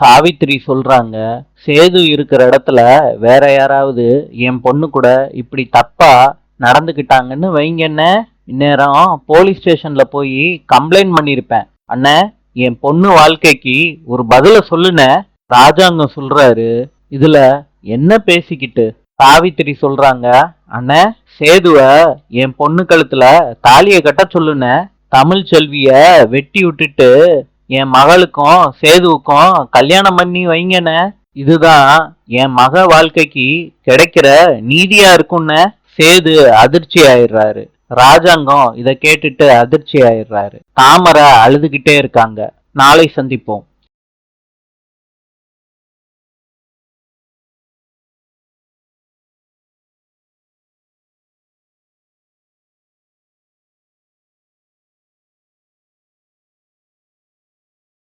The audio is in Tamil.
சாவித்திரி சொல்றாங்க, சேது இருக்கிற இடத்துல வேற யாராவது என் பொண்ணு கூட இப்படி தப்பா நடந்துக்கிட்டாங்கன்னு வைங்கண்ணே, இந்நேரம் போலீஸ் ஸ்டேஷன்ல போய் கம்ப்ளைண்ட் பண்ணிருப்பேன். அண்ணே, என் பொண்ணு வாழ்க்கைக்கு ஒரு பதில சொல்லுனே. ராஜாங்கம் சொல்றாரு, இதுல என்ன பேசிக்கிட்டு? சாவித்திரி சொல்றாங்க, அண்ணே, சேதுவ என் பொண்ணு கழுத்துல தாலிய கட்ட சொல்லுனே. தமிழ் செல்விய வெட்டி விட்டுட்டு என் மகளுக்கும் சேதுவுக்கும் கல்யாணம் பண்ணி வைங்கண்ணே. இதுதான் என் மக வாழ்க்கைக்கு கிடைக்கிற நீதியா இருக்கும்னு. சேது அதிர்ச்சி ஆயிடுறாரு. ராஜாங்கம் இத கேட்டுட்டு அதிர்ச்சி ஆயிடுறாரு. தாமரை அழுதுகிட்டே இருக்காங்க. நாளை சந்திப்போம்.